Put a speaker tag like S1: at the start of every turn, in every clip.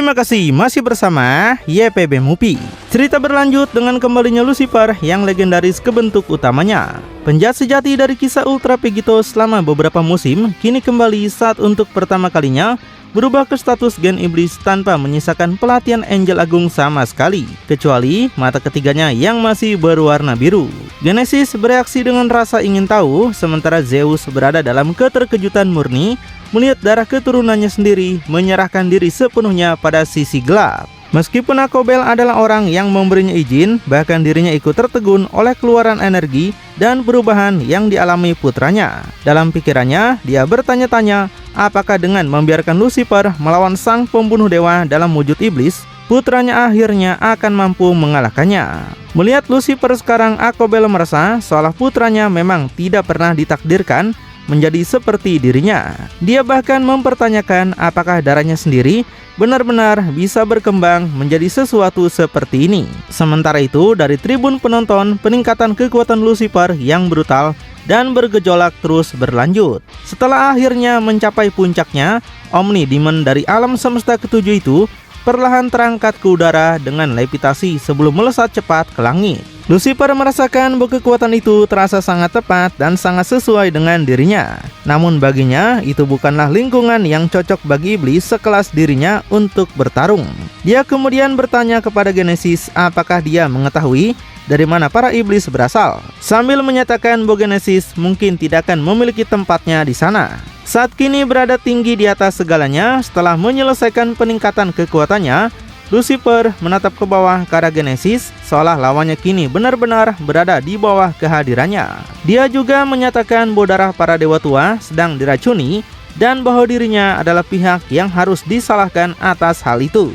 S1: Terima kasih masih bersama YPB Movie. Cerita berlanjut dengan kembalinya Lucifer yang legendaris ke bentuk utamanya. Penjahat sejati dari kisah Ultra Vegito selama beberapa musim kini kembali saat untuk pertama kalinya berubah ke status gen iblis tanpa menyisakan pelatihan Angel Agung sama sekali, kecuali mata ketiganya yang masih berwarna biru. Genesis bereaksi dengan rasa ingin tahu, sementara Zeus berada dalam keterkejutan murni melihat darah keturunannya sendiri menyerahkan diri sepenuhnya pada sisi gelap. Meskipun Akobel adalah orang yang memberinya izin, bahkan dirinya ikut tertegun oleh keluaran energi dan perubahan yang dialami putranya. Dalam pikirannya, dia bertanya-tanya, apakah dengan membiarkan Lucifer melawan sang pembunuh dewa dalam wujud iblis, putranya akhirnya akan mampu mengalahkannya. Melihat Lucifer sekarang, Akobel merasa seolah putranya memang tidak pernah ditakdirkan menjadi seperti dirinya. Dia bahkan mempertanyakan apakah darahnya sendiri benar-benar bisa berkembang menjadi sesuatu seperti ini. Sementara itu, dari tribun penonton, peningkatan kekuatan Lucifer yang brutal dan bergejolak terus berlanjut. Setelah akhirnya mencapai puncaknya, Omni Demon dari alam semesta ketujuh itu perlahan terangkat ke udara dengan levitasi sebelum melesat cepat ke langit. Lucifer merasakan bahwa kekuatan itu terasa sangat tepat dan sangat sesuai dengan dirinya. Namun baginya, itu bukanlah lingkungan yang cocok bagi iblis sekelas dirinya untuk bertarung. Dia kemudian bertanya kepada Genesis apakah dia mengetahui dari mana para iblis berasal, sambil menyatakan bahwa Genesis mungkin tidak akan memiliki tempatnya di sana. Saat kini berada tinggi di atas segalanya, setelah menyelesaikan peningkatan kekuatannya, Lucifer menatap ke bawah ke arah Genesis, seolah lawannya kini benar-benar berada di bawah kehadirannya. Dia juga menyatakan bahwa darah para dewa tua sedang diracuni dan bahwa dirinya adalah pihak yang harus disalahkan atas hal itu.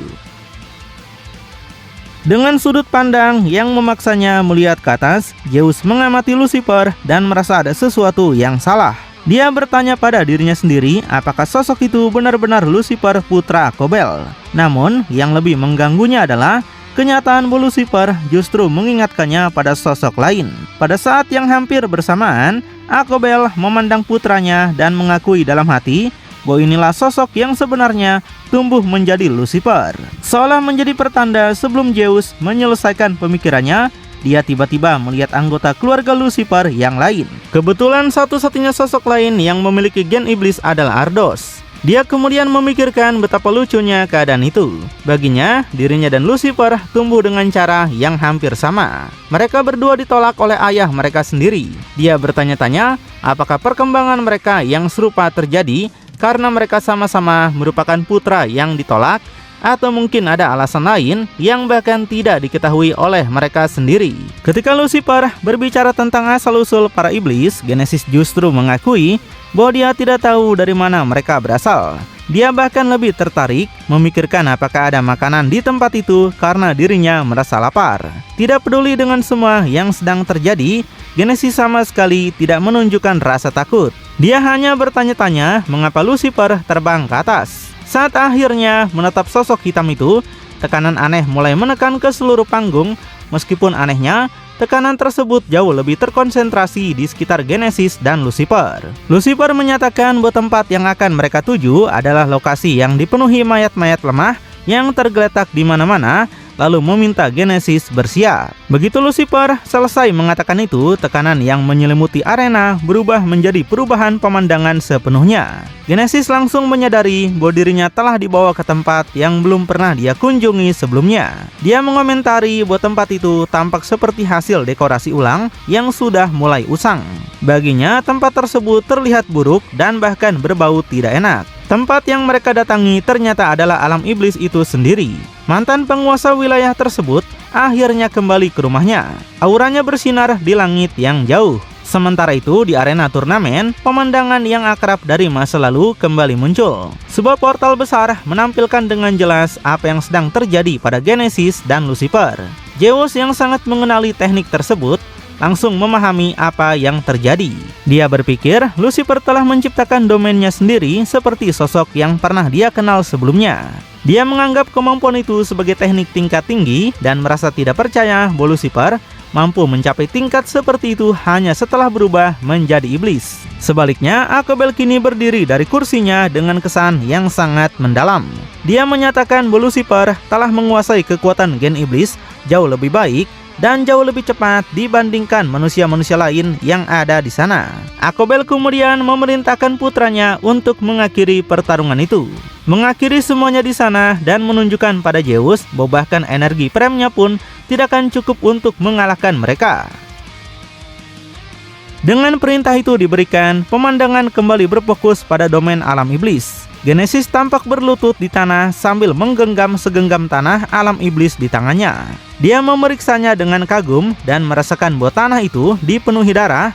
S1: Dengan sudut pandang yang memaksanya melihat ke atas, Zeus mengamati Lucifer dan merasa ada sesuatu yang salah. Dia bertanya pada dirinya sendiri apakah sosok itu benar-benar Lucifer putra Akobel. Namun yang lebih mengganggunya adalah kenyataan bahwa Lucifer justru mengingatkannya pada sosok lain. Pada saat yang hampir bersamaan, Akobel memandang putranya dan mengakui dalam hati bahwa inilah sosok yang sebenarnya tumbuh menjadi Lucifer. Seolah menjadi pertanda sebelum Zeus menyelesaikan pemikirannya, dia tiba-tiba melihat anggota keluarga Lucifer yang lain. Kebetulan satu-satunya sosok lain yang memiliki gen iblis adalah Ardos. Dia kemudian memikirkan betapa lucunya keadaan itu. Baginya, dirinya dan Lucifer tumbuh dengan cara yang hampir sama. Mereka berdua ditolak oleh ayah mereka sendiri. Dia bertanya-tanya apakah perkembangan mereka yang serupa terjadi karena mereka sama-sama merupakan putra yang ditolak, atau mungkin ada alasan lain yang bahkan tidak diketahui oleh mereka sendiri. Ketika Lucifer berbicara tentang asal-usul para iblis, Genesis justru mengakui bahwa dia tidak tahu dari mana mereka berasal. Dia bahkan lebih tertarik memikirkan apakah ada makanan di tempat itu karena dirinya merasa lapar. Tidak peduli dengan semua yang sedang terjadi, Genesis sama sekali tidak menunjukkan rasa takut. Dia hanya bertanya-tanya mengapa Lucifer terbang ke atas. Saat akhirnya menatap sosok hitam itu, tekanan aneh mulai menekan ke seluruh panggung. Meskipun anehnya, tekanan tersebut jauh lebih terkonsentrasi di sekitar Genesis dan Lucifer. Lucifer menyatakan bahwa tempat yang akan mereka tuju adalah lokasi yang dipenuhi mayat-mayat lemah yang tergeletak di mana-mana, lalu meminta Genesis bersiap. Begitu Lucifer selesai mengatakan itu, tekanan yang menyelimuti arena berubah menjadi perubahan pemandangan sepenuhnya. Genesis langsung menyadari bahwa dirinya telah dibawa ke tempat yang belum pernah dia kunjungi sebelumnya. Dia mengomentari bahwa tempat itu tampak seperti hasil dekorasi ulang yang sudah mulai usang. Baginya, tempat tersebut terlihat buruk dan bahkan berbau tidak enak. Tempat yang mereka datangi ternyata adalah alam iblis itu sendiri. Mantan penguasa wilayah tersebut akhirnya kembali ke rumahnya. Auranya bersinar di langit yang jauh. Sementara itu, di arena turnamen, pemandangan yang akrab dari masa lalu kembali muncul. Sebuah portal besar menampilkan dengan jelas apa yang sedang terjadi pada Genesis dan Lucifer. Zeus yang sangat mengenali teknik tersebut langsung memahami apa yang terjadi. Dia berpikir Lucifer telah menciptakan domainnya sendiri seperti sosok yang pernah dia kenal sebelumnya. Dia menganggap kemampuan itu sebagai teknik tingkat tinggi dan merasa tidak percaya bahwa Lucifer mampu mencapai tingkat seperti itu hanya setelah berubah menjadi iblis. Sebaliknya, Akobel kini berdiri dari kursinya dengan kesan yang sangat mendalam. Dia menyatakan bahwa Lucifer telah menguasai kekuatan gen iblis jauh lebih baik dan jauh lebih cepat dibandingkan manusia-manusia lain yang ada di sana. Akobel kemudian memerintahkan putranya untuk mengakhiri pertarungan itu. Mengakhiri semuanya di sana dan menunjukkan pada Zeus bahwa bahkan energi premnya pun tidak akan cukup untuk mengalahkan mereka. Dengan perintah itu diberikan, pemandangan kembali berfokus pada domain alam iblis. Genesis tampak berlutut di tanah sambil menggenggam segenggam tanah alam iblis di tangannya. Dia memeriksanya dengan kagum dan merasakan bahwa tanah itu dipenuhi darah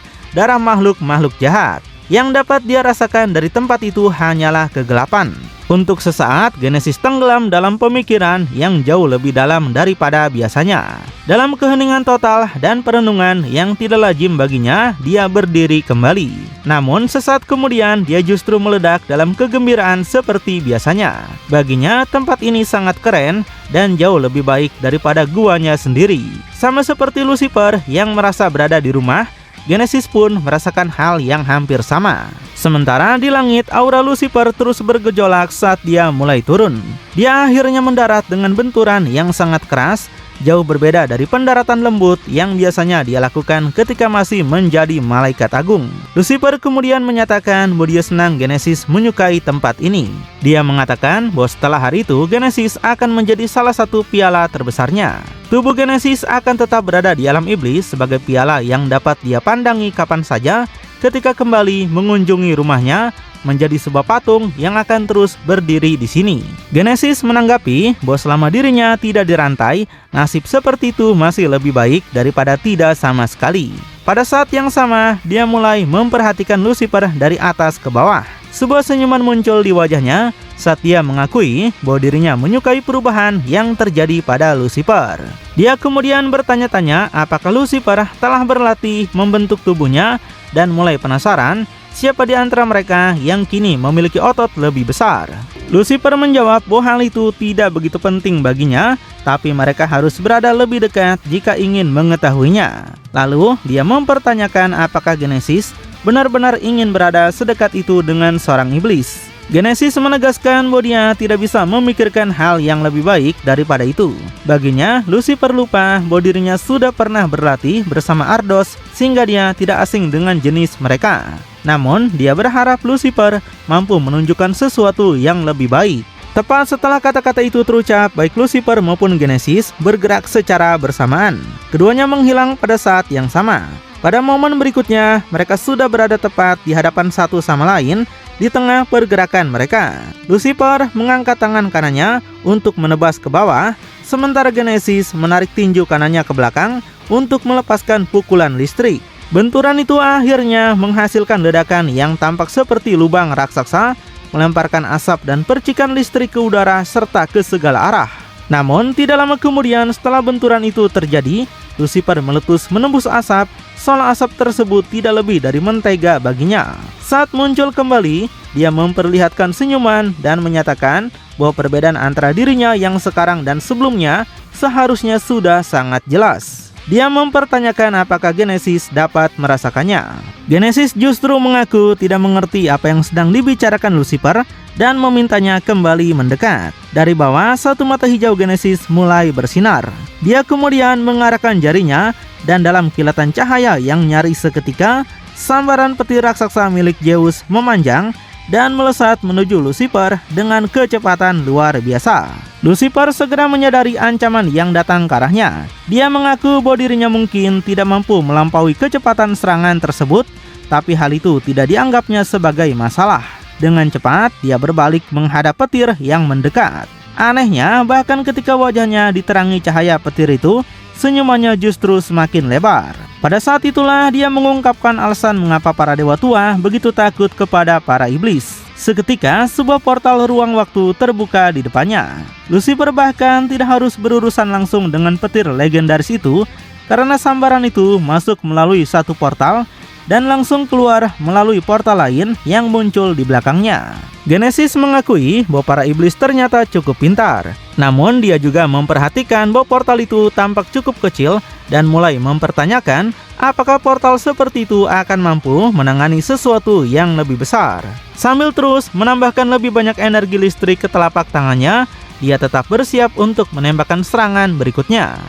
S1: makhluk-makhluk jahat. Yang dapat dia rasakan dari tempat itu hanyalah kegelapan. Untuk sesaat, Genesis tenggelam dalam pemikiran yang jauh lebih dalam daripada biasanya. Dalam keheningan total dan perenungan yang tidak lazim baginya, dia berdiri kembali. Namun, sesaat kemudian dia justru meledak dalam kegembiraan seperti biasanya. Baginya, tempat ini sangat keren dan jauh lebih baik daripada guanya sendiri. Sama seperti Lucifer yang merasa berada di rumah, Genesis pun merasakan hal yang hampir sama. Sementara di langit, aura Lucifer terus bergejolak saat dia mulai turun. Dia akhirnya mendarat dengan benturan yang sangat keras, jauh berbeda dari pendaratan lembut yang biasanya dia lakukan ketika masih menjadi malaikat agung. Lucifer kemudian menyatakan bahwa dia senang Genesis menyukai tempat ini. Dia mengatakan bahwa setelah hari itu Genesis akan menjadi salah satu piala terbesarnya. Tubuh Genesis akan tetap berada di alam iblis sebagai piala yang dapat dia pandangi kapan saja ketika kembali mengunjungi rumahnya menjadi sebuah patung yang akan terus berdiri di sini. Genesis menanggapi bahwa selama dirinya tidak dirantai, nasib seperti itu masih lebih baik daripada tidak sama sekali. Pada saat yang sama, dia mulai memperhatikan Lucifer dari atas ke bawah. Sebuah senyuman muncul di wajahnya saat dia mengakui bahwa dirinya menyukai perubahan yang terjadi pada Lucifer. Dia kemudian bertanya-tanya apakah Lucifer telah berlatih membentuk tubuhnya dan mulai penasaran siapa di antara mereka yang kini memiliki otot lebih besar. Lucifer menjawab bahwa hal itu tidak begitu penting baginya, tapi mereka harus berada lebih dekat jika ingin mengetahuinya. Lalu dia mempertanyakan apakah Genesis benar-benar ingin berada sedekat itu dengan seorang iblis. Genesis menegaskan bahwa dia tidak bisa memikirkan hal yang lebih baik daripada itu. Baginya, Lucifer lupa bahwa dirinya sudah pernah berlatih bersama Ardos sehingga dia tidak asing dengan jenis mereka. Namun, dia berharap Lucifer mampu menunjukkan sesuatu yang lebih baik. Tepat setelah kata-kata itu terucap, baik Lucifer maupun Genesis bergerak secara bersamaan. Keduanya menghilang pada saat yang sama. Pada momen berikutnya, mereka sudah berada tepat di hadapan satu sama lain di tengah pergerakan mereka. Lucifer mengangkat tangan kanannya untuk menebas ke bawah, sementara Genesis menarik tinju kanannya ke belakang untuk melepaskan pukulan listrik. Benturan itu akhirnya menghasilkan ledakan yang tampak seperti lubang raksasa, melemparkan asap dan percikan listrik ke udara serta ke segala arah. Namun, tidak lama kemudian setelah benturan itu terjadi, Lucifer meletus menembus asap, seolah asap tersebut tidak lebih dari mentega baginya. Saat muncul kembali, dia memperlihatkan senyuman dan menyatakan bahwa perbedaan antara dirinya yang sekarang dan sebelumnya seharusnya sudah sangat jelas. Dia mempertanyakan apakah Genesis dapat merasakannya. Genesis justru mengaku tidak mengerti apa yang sedang dibicarakan Lucifer dan memintanya kembali mendekat. Dari bawah, satu mata hijau Genesis mulai bersinar. Dia kemudian mengarahkan jarinya dan dalam kilatan cahaya yang nyaris seketika, sambaran petir raksasa milik Zeus memanjang dan melesat menuju Lucifer dengan kecepatan luar biasa. Lucifer segera menyadari ancaman yang datang ke arahnya. Dia mengaku bahwa dirinya mungkin tidak mampu melampaui kecepatan serangan tersebut, tapi hal itu tidak dianggapnya sebagai masalah. Dengan cepat, dia berbalik menghadap petir yang mendekat. Anehnya, bahkan ketika wajahnya diterangi cahaya petir itu, senyumannya justru semakin lebar. Pada saat itulah dia mengungkapkan alasan mengapa para dewa tua begitu takut kepada para iblis. Seketika, sebuah portal ruang waktu terbuka di depannya. Lucifer bahkan tidak harus berurusan langsung dengan petir legendaris itu, karena sambaran itu masuk melalui satu portal dan langsung keluar melalui portal lain yang muncul di belakangnya. Genesis mengakui bahwa para iblis ternyata cukup pintar. Namun dia juga memperhatikan bahwa portal itu tampak cukup kecil dan mulai mempertanyakan apakah portal seperti itu akan mampu menangani sesuatu yang lebih besar. Sambil terus menambahkan lebih banyak energi listrik ke telapak tangannya, dia tetap bersiap untuk menembakkan serangan berikutnya.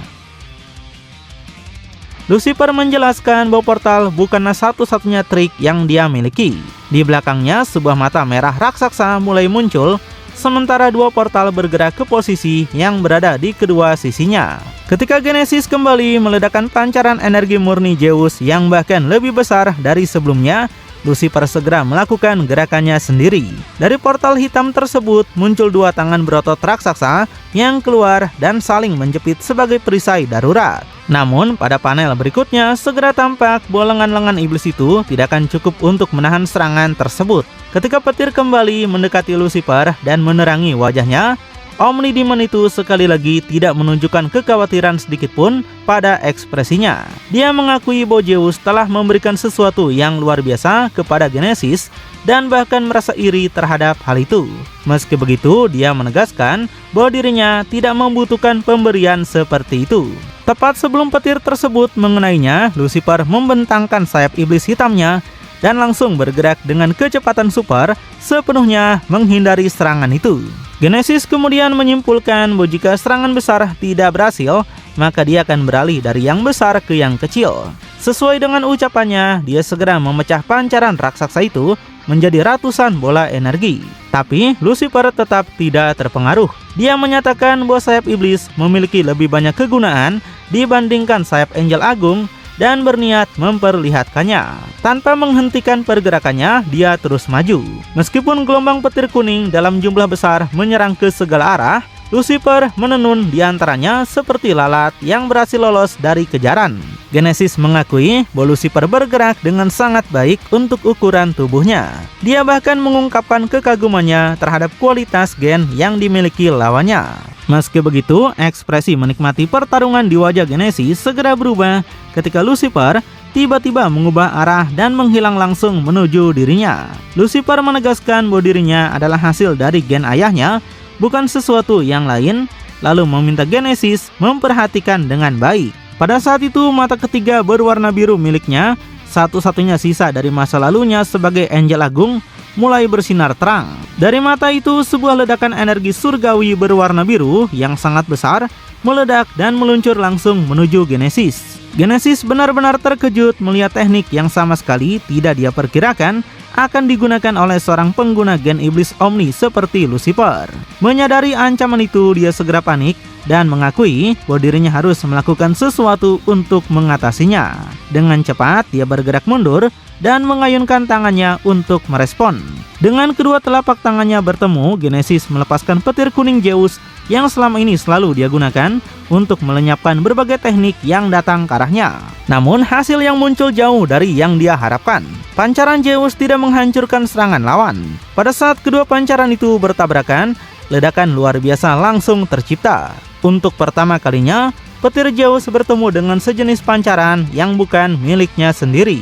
S1: Lucifer menjelaskan bahwa portal bukanlah satu-satunya trik yang dia miliki. Di belakangnya, sebuah mata merah raksasa mulai muncul, sementara dua portal bergerak ke posisi yang berada di kedua sisinya. Ketika Genesis kembali meledakkan pancaran energi murni Zeus yang bahkan lebih besar dari sebelumnya, Lucifer segera melakukan gerakannya sendiri. Dari portal hitam tersebut muncul dua tangan berotot raksasa yang keluar dan saling menjepit sebagai perisai darurat. Namun pada panel berikutnya segera tampak bahwa lengan-lengan iblis itu tidak akan cukup untuk menahan serangan tersebut. Ketika petir kembali mendekati Lucifer dan menerangi wajahnya, Omni Demon itu sekali lagi tidak menunjukkan kekhawatiran sedikitpun pada ekspresinya. Dia mengakui bahwa Zeus telah memberikan sesuatu yang luar biasa kepada Genesis dan bahkan merasa iri terhadap hal itu. Meski begitu, dia menegaskan bahwa dirinya tidak membutuhkan pemberian seperti itu. Tepat sebelum petir tersebut mengenainya, Lucifer membentangkan sayap iblis hitamnya dan langsung bergerak dengan kecepatan super, sepenuhnya menghindari serangan itu. Genesis kemudian menyimpulkan bahwa jika serangan besar tidak berhasil, maka dia akan beralih dari yang besar ke yang kecil. Sesuai dengan ucapannya, dia segera memecah pancaran raksasa itu menjadi ratusan bola energi. Tapi Lucifer tetap tidak terpengaruh. Dia menyatakan bahwa sayap iblis memiliki lebih banyak kegunaan dibandingkan sayap Angel Agung dan berniat memperlihatkannya. Tanpa menghentikan pergerakannya, dia terus maju. Meskipun gelombang petir kuning dalam jumlah besar menyerang ke segala arah, Lucifer menenun di antaranya seperti lalat yang berhasil lolos dari kejaran. Genesis mengakui bahwa Lucifer bergerak dengan sangat baik untuk ukuran tubuhnya. Dia bahkan mengungkapkan kekagumannya terhadap kualitas gen yang dimiliki lawannya. Meski begitu, ekspresi menikmati pertarungan di wajah Genesis segera berubah ketika Lucifer tiba-tiba mengubah arah dan menghilang langsung menuju dirinya. Lucifer menegaskan bahwa dirinya adalah hasil dari gen ayahnya, bukan sesuatu yang lain, lalu meminta Genesis memperhatikan dengan baik. Pada saat itu, mata ketiga berwarna biru miliknya, satu-satunya sisa dari masa lalunya sebagai Angel Agung, mulai bersinar terang. Dari mata itu, sebuah ledakan energi surgawi berwarna biru yang sangat besar meledak dan meluncur langsung menuju Genesis. Genesis benar-benar terkejut melihat teknik yang sama sekali tidak dia perkirakan akan digunakan oleh seorang pengguna gen iblis Omni seperti Lucifer. Menyadari ancaman itu, dia segera panik dan mengakui bahwa dirinya harus melakukan sesuatu untuk mengatasinya. Dengan cepat, dia bergerak mundur dan mengayunkan tangannya untuk merespon. Dengan kedua telapak tangannya bertemu, Genesis melepaskan petir kuning Zeus yang selama ini selalu dia gunakan untuk melenyapkan berbagai teknik yang datang ke arahnya. Namun hasil yang muncul jauh dari yang dia harapkan. Pancaran Zeus tidak menghancurkan serangan lawan. Pada saat kedua pancaran itu bertabrakan, ledakan luar biasa langsung tercipta. Untuk pertama kalinya, petir Zeus bertemu dengan sejenis pancaran yang bukan miliknya sendiri.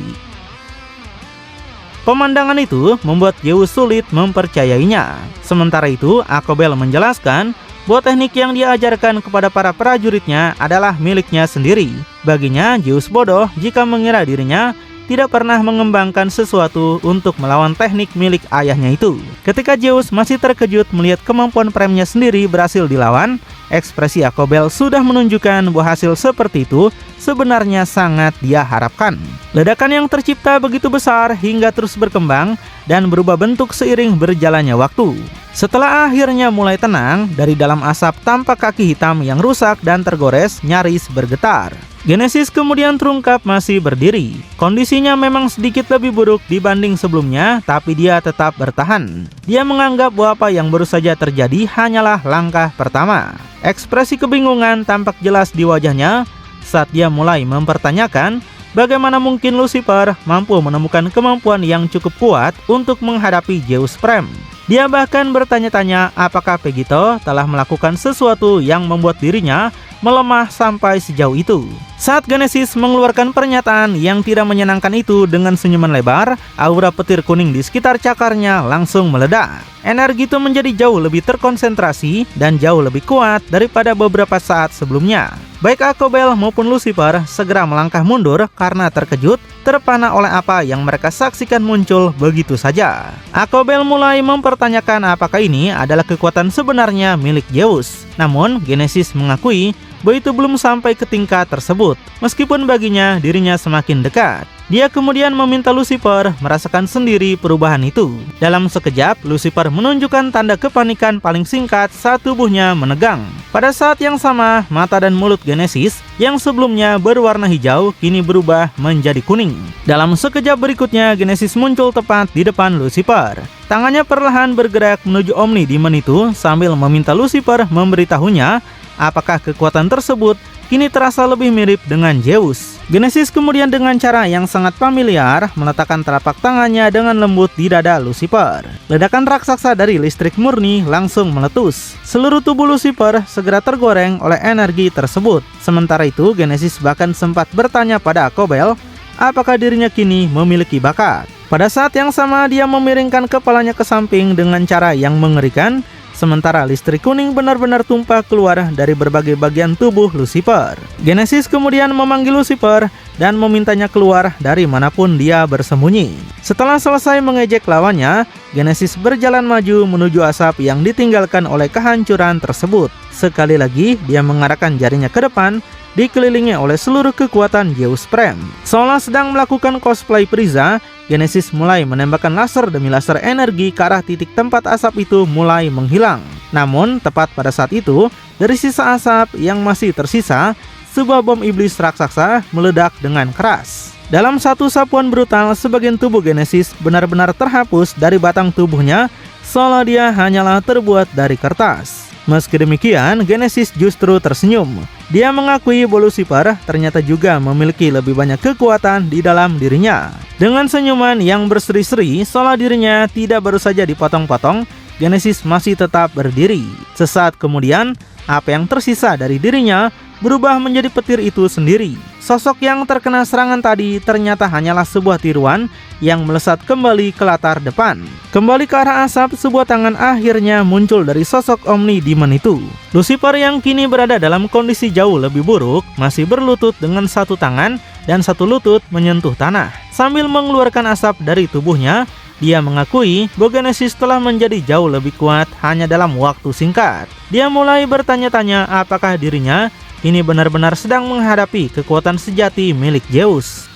S1: Pemandangan itu membuat Zeus sulit mempercayainya. Sementara itu, Akobel menjelaskan bahwa teknik yang diajarkan kepada para prajuritnya adalah miliknya sendiri. Baginya, Zeus bodoh jika mengira dirinya tidak pernah mengembangkan sesuatu untuk melawan teknik milik ayahnya itu. Ketika Zeus masih terkejut melihat kemampuan premnya sendiri berhasil dilawan, ekspresi Akobel sudah menunjukkan bahwa hasil seperti itu sebenarnya sangat dia harapkan. Ledakan yang tercipta begitu besar hingga terus berkembang dan berubah bentuk seiring berjalannya waktu. Setelah akhirnya mulai tenang, dari dalam asap tampak kaki hitam yang rusak dan tergores nyaris bergetar. Genesis kemudian terungkap masih berdiri. Kondisinya memang sedikit lebih buruk dibanding sebelumnya, tapi dia tetap bertahan. Dia menganggap bahwa apa yang baru saja terjadi hanyalah langkah pertama. Ekspresi kebingungan tampak jelas di wajahnya saat dia mulai mempertanyakan bagaimana mungkin Lucifer mampu menemukan kemampuan yang cukup kuat untuk menghadapi Zeus Prime. Dia bahkan bertanya-tanya apakah Vegito telah melakukan sesuatu yang membuat dirinya melemah sampai sejauh itu. Saat Genesis mengeluarkan pernyataan yang tidak menyenangkan itu dengan senyuman lebar, aura petir kuning di sekitar cakarnya langsung meledak. Energi itu menjadi jauh lebih terkonsentrasi dan jauh lebih kuat daripada beberapa saat sebelumnya. Baik Akobel maupun Lucifer segera melangkah mundur karena terkejut, terpana oleh apa yang mereka saksikan muncul begitu saja. Akobel mulai mempertanyakan apakah ini adalah kekuatan sebenarnya milik Zeus. Namun Genesis mengakui bahwa itu belum sampai ke tingkat tersebut, meskipun baginya dirinya semakin dekat. Dia kemudian meminta Lucifer merasakan sendiri perubahan itu. Dalam sekejap, Lucifer menunjukkan tanda kepanikan paling singkat saat tubuhnya menegang. Pada saat yang sama, mata dan mulut Genesis yang sebelumnya berwarna hijau kini berubah menjadi kuning. Dalam sekejap berikutnya, Genesis muncul tepat di depan Lucifer. Tangannya perlahan bergerak menuju Omni Demon itu sambil meminta Lucifer memberitahunya apakah kekuatan tersebut kini terasa lebih mirip dengan Zeus. Genesis kemudian dengan cara yang sangat familiar meletakkan telapak tangannya dengan lembut di dada Lucifer. Ledakan raksasa dari listrik murni langsung meletus. Seluruh tubuh Lucifer segera tergoreng oleh energi tersebut. Sementara itu Genesis bahkan sempat bertanya pada Akobel apakah dirinya kini memiliki bakat. Pada saat yang sama dia memiringkan kepalanya ke samping dengan cara yang mengerikan. Sementara listrik kuning benar-benar tumpah keluar dari berbagai bagian tubuh Lucifer. Genesis kemudian memanggil Lucifer dan memintanya keluar dari manapun dia bersembunyi. Setelah selesai mengejek lawannya, Genesis berjalan maju menuju asap yang ditinggalkan oleh kehancuran tersebut. Sekali lagi dia mengarahkan jarinya ke depan, dikelilingi oleh seluruh kekuatan Zeus Prime. Seolah sedang melakukan cosplay Frieza, Genesis mulai menembakkan laser demi laser energi ke arah titik tempat asap itu mulai menghilang. Namun, tepat pada saat itu, dari sisa asap yang masih tersisa, sebuah bom iblis raksasa meledak dengan keras. Dalam satu sapuan brutal, sebagian tubuh Genesis benar-benar terhapus dari batang tubuhnya, seolah dia hanyalah terbuat dari kertas. Meski demikian, Genesis justru tersenyum. Dia mengakui bahwa Lucifer ternyata juga memiliki lebih banyak kekuatan di dalam dirinya. Dengan senyuman yang berseri-seri, seolah dirinya tidak baru saja dipotong-potong, Genesis masih tetap berdiri. Sesaat kemudian, apa yang tersisa dari dirinya berubah menjadi petir itu sendiri. Sosok yang terkena serangan tadi ternyata hanyalah sebuah tiruan yang melesat kembali ke latar depan. Kembali ke arah asap, sebuah tangan akhirnya muncul dari sosok Omni Demon itu. Lucifer yang kini berada dalam kondisi jauh lebih buruk, masih berlutut dengan satu tangan dan satu lutut menyentuh tanah. Sambil mengeluarkan asap dari tubuhnya, dia mengakui bahwa Genesis telah menjadi jauh lebih kuat hanya dalam waktu singkat. Dia mulai bertanya-tanya apakah dirinya ini benar-benar sedang menghadapi kekuatan sejati milik Zeus.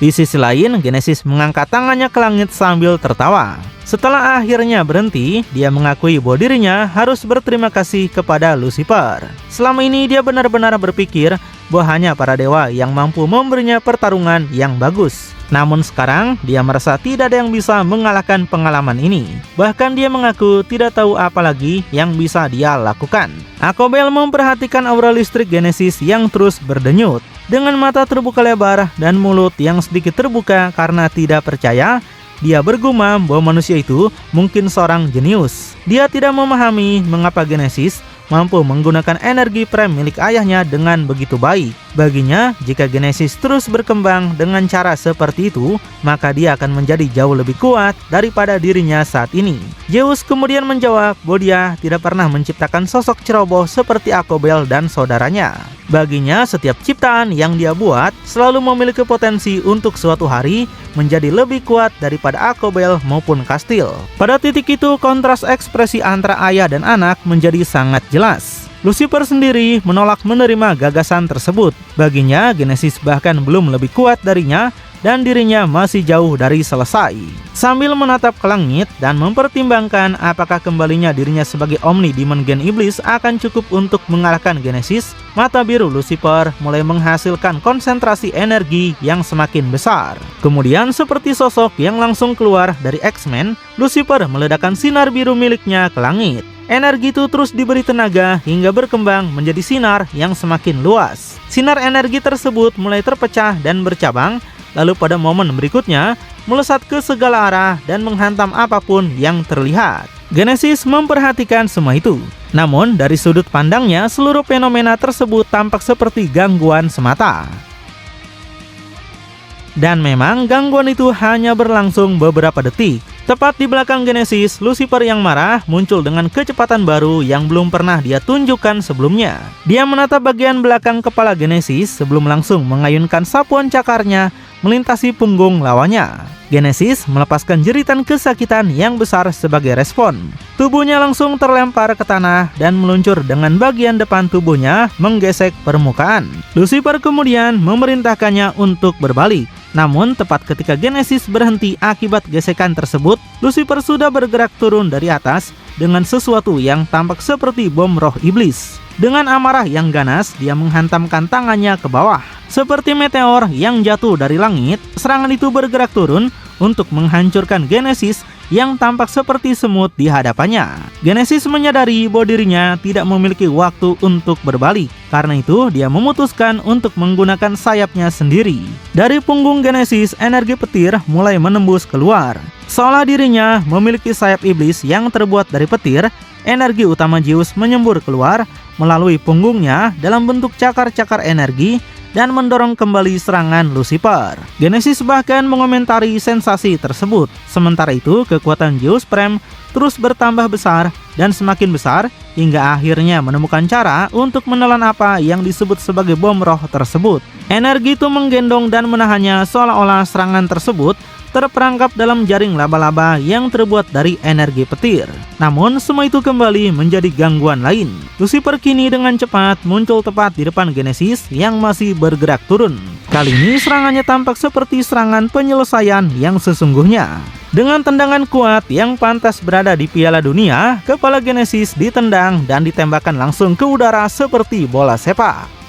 S1: Di sisi lain, Genesis mengangkat tangannya ke langit sambil tertawa. Setelah akhirnya berhenti, dia mengakui bahwa dirinya harus berterima kasih kepada Lucifer. Selama ini dia benar-benar berpikir bahwa hanya para dewa yang mampu memberinya pertarungan yang bagus. Namun sekarang dia merasa tidak ada yang bisa mengalahkan pengalaman ini. Bahkan dia mengaku tidak tahu apa lagi yang bisa dia lakukan. Akobel memperhatikan aura listrik Genesis yang terus berdenyut. Dengan mata terbuka lebar dan mulut yang sedikit terbuka karena tidak percaya, dia bergumam bahwa manusia itu mungkin seorang jenius. Dia tidak memahami mengapa Genesis mampu menggunakan energi prime milik ayahnya dengan begitu baik. Baginya, jika Genesis terus berkembang dengan cara seperti itu, maka dia akan menjadi jauh lebih kuat daripada dirinya saat ini. Zeus kemudian menjawab bahwa dia tidak pernah menciptakan sosok ceroboh seperti Akobel dan saudaranya. Baginya, setiap ciptaan yang dia buat selalu memiliki potensi untuk suatu hari menjadi lebih kuat daripada Akobel maupun Kastil. Pada titik itu, kontras ekspresi antara ayah dan anak menjadi sangat jelas. Lucifer sendiri menolak menerima gagasan tersebut. Baginya, Genesis bahkan belum lebih kuat darinya dan dirinya masih jauh dari selesai. Sambil menatap ke langit dan mempertimbangkan apakah kembalinya dirinya sebagai Omni Demon Gen Iblis akan cukup untuk mengalahkan Genesis, mata biru Lucifer mulai menghasilkan konsentrasi energi yang semakin besar. Kemudian seperti sosok yang langsung keluar dari X-Men, Lucifer meledakkan sinar biru miliknya ke langit. Energi itu terus diberi tenaga hingga berkembang menjadi sinar yang semakin luas. Sinar energi tersebut mulai terpecah dan bercabang, lalu pada momen berikutnya melesat ke segala arah dan menghantam apapun yang terlihat. Genesis memperhatikan semua itu. Namun dari sudut pandangnya, seluruh fenomena tersebut tampak seperti gangguan semata. Dan memang gangguan itu hanya berlangsung beberapa detik. Tepat di belakang Genesis, Lucifer yang marah muncul dengan kecepatan baru yang belum pernah dia tunjukkan sebelumnya. Dia menatap bagian belakang kepala Genesis sebelum langsung mengayunkan sapuan cakarnya melintasi punggung lawannya. Genesis melepaskan jeritan kesakitan yang besar sebagai respon. Tubuhnya langsung terlempar ke tanah dan meluncur dengan bagian depan tubuhnya menggesek permukaan. Lucifer kemudian memerintahkannya untuk berbalik. Namun tepat ketika Genesis berhenti akibat gesekan tersebut, Lucifer sudah bergerak turun dari atas dengan sesuatu yang tampak seperti bom roh iblis. Dengan amarah yang ganas, dia menghantamkan tangannya ke bawah. Seperti meteor yang jatuh dari langit, serangan itu bergerak turun untuk menghancurkan Genesis yang tampak seperti semut di hadapannya. Genesis menyadari bahwa dirinya tidak memiliki waktu untuk berbalik. Karena itu, dia memutuskan untuk menggunakan sayapnya sendiri. Dari punggung Genesis, energi petir mulai menembus keluar. Seolah dirinya memiliki sayap iblis yang terbuat dari petir, energi utama Zeus menyembur keluar melalui punggungnya dalam bentuk cakar-cakar energi dan mendorong kembali serangan Lucifer. Genesis bahkan mengomentari sensasi tersebut. Sementara itu, kekuatan Zeus Prime terus bertambah besar dan semakin besar hingga akhirnya menemukan cara untuk menelan apa yang disebut sebagai bom roh tersebut. Energi itu menggendong dan menahannya seolah-olah serangan tersebut terperangkap dalam jaring laba-laba yang terbuat dari energi petir. Namun semua itu kembali menjadi gangguan lain. Lucifer kini dengan cepat muncul tepat di depan Genesis yang masih bergerak turun. Kali ini serangannya tampak seperti serangan penyelesaian yang sesungguhnya. Dengan tendangan kuat yang pantas berada di Piala Dunia, kepala Genesis ditendang dan ditembakkan langsung ke udara seperti bola sepak.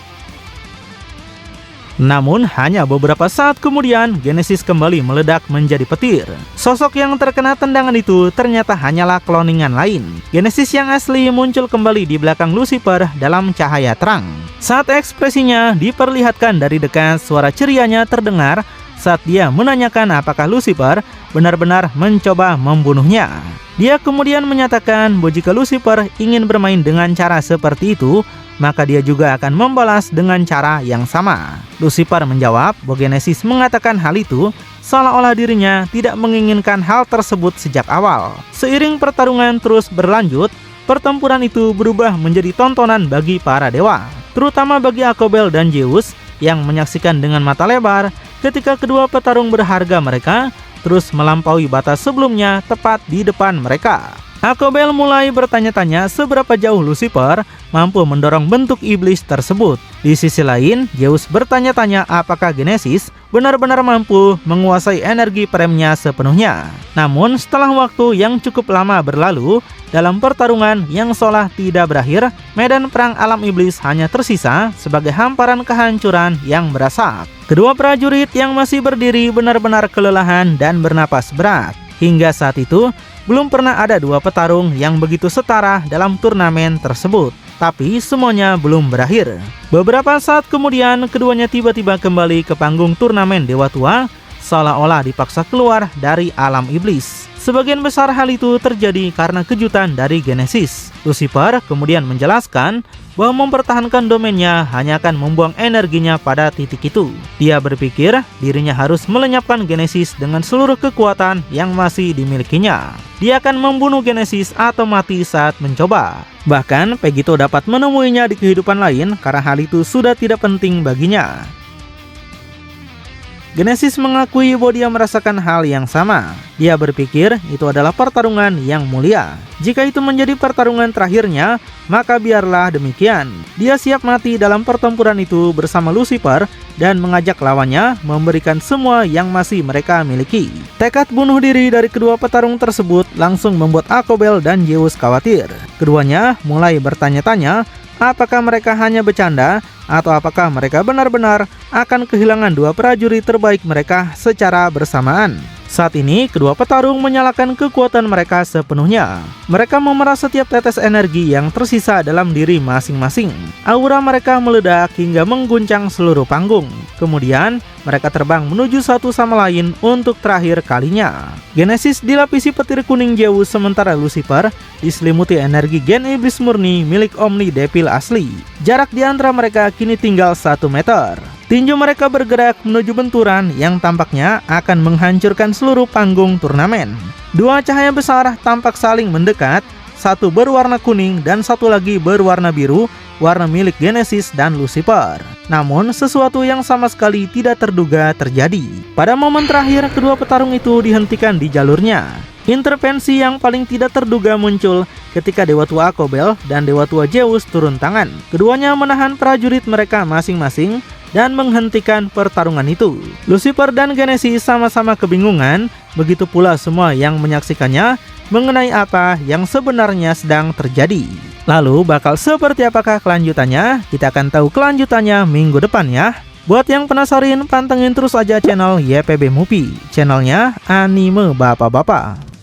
S1: Namun hanya beberapa saat kemudian Genesis kembali meledak menjadi petir. Sosok yang terkena tendangan itu ternyata hanyalah kloningan lain. Genesis yang asli muncul kembali di belakang Lucifer dalam cahaya terang. Saat ekspresinya diperlihatkan dari dekat, suara cerianya terdengar saat dia menanyakan apakah Lucifer benar-benar mencoba membunuhnya. Dia kemudian menyatakan bahwa jika Lucifer ingin bermain dengan cara seperti itu, maka dia juga akan membalas dengan cara yang sama. Lucifer menjawab bahwa Genesis mengatakan hal itu seolah-olah dirinya tidak menginginkan hal tersebut sejak awal. Seiring pertarungan terus berlanjut, pertempuran itu berubah menjadi tontonan bagi para dewa, terutama bagi Akobel dan Zeus yang menyaksikan dengan mata lebar ketika kedua petarung berharga mereka terus melampaui batas sebelumnya tepat di depan mereka. Akobel mulai bertanya-tanya seberapa jauh Lucifer mampu mendorong bentuk iblis tersebut. Di sisi lain, Zeus bertanya-tanya apakah Genesis benar-benar mampu menguasai energi premnya sepenuhnya. Namun setelah waktu yang cukup lama berlalu, dalam pertarungan yang seolah tidak berakhir, medan perang alam iblis hanya tersisa sebagai hamparan kehancuran yang berasap. Kedua prajurit yang masih berdiri benar-benar kelelahan dan bernapas berat. Hingga saat itu, belum pernah ada dua petarung yang begitu setara dalam turnamen tersebut. Tapi semuanya belum berakhir. Beberapa saat kemudian, keduanya tiba-tiba kembali ke panggung turnamen Dewa Tua, seolah-olah dipaksa keluar dari alam iblis. Sebagian besar hal itu terjadi karena kejutan dari Genesis. Lucifer kemudian menjelaskan bahwa mempertahankan domainnya hanya akan membuang energinya pada titik itu. Dia berpikir dirinya harus melenyapkan Genesis dengan seluruh kekuatan yang masih dimilikinya. Dia akan membunuh Genesis atau mati saat mencoba. Bahkan Pegito dapat menemuinya di kehidupan lain karena hal itu sudah tidak penting baginya. Genesis mengakui bahwa dia merasakan hal yang sama. Dia berpikir itu adalah pertarungan yang mulia. Jika itu menjadi pertarungan terakhirnya, maka biarlah demikian. Dia siap mati dalam pertempuran itu bersama Lucifer dan mengajak lawannya memberikan semua yang masih mereka miliki. Tekad bunuh diri dari kedua petarung tersebut langsung membuat Akobel dan Zeus khawatir. Keduanya mulai bertanya-tanya apakah mereka hanya bercanda atau apakah mereka benar-benar akan kehilangan dua prajurit terbaik mereka secara bersamaan. Saat ini, kedua petarung menyalakan kekuatan mereka sepenuhnya. Mereka memeras setiap tetes energi yang tersisa dalam diri masing-masing. Aura mereka meledak hingga mengguncang seluruh panggung. Kemudian, mereka terbang menuju satu sama lain untuk terakhir kalinya. Genesis dilapisi petir kuning Zeus, sementara Lucifer diselimuti energi gen iblis murni milik Omni Devil asli. Jarak di antara mereka kini tinggal 1 meter. Tinju mereka bergerak menuju benturan yang tampaknya akan menghancurkan seluruh panggung turnamen. Dua cahaya besar tampak saling mendekat, satu berwarna kuning dan satu lagi berwarna biru, warna milik Genesis dan Lucifer. Namun, sesuatu yang sama sekali tidak terduga terjadi. Pada momen terakhir, kedua petarung itu dihentikan di jalurnya. Intervensi yang paling tidak terduga muncul ketika Dewa Tua Akobel dan Dewa Tua Zeus turun tangan. Keduanya menahan prajurit mereka masing-masing dan menghentikan pertarungan itu. Lucifer dan Genesis sama-sama kebingungan, begitu pula semua yang menyaksikannya mengenai apa yang sebenarnya sedang terjadi. Lalu bakal seperti apakah kelanjutannya? Kita akan tahu kelanjutannya minggu depan ya. Buat yang penasaran, pantengin terus aja channel YPB Movie, channelnya anime bapak-bapak.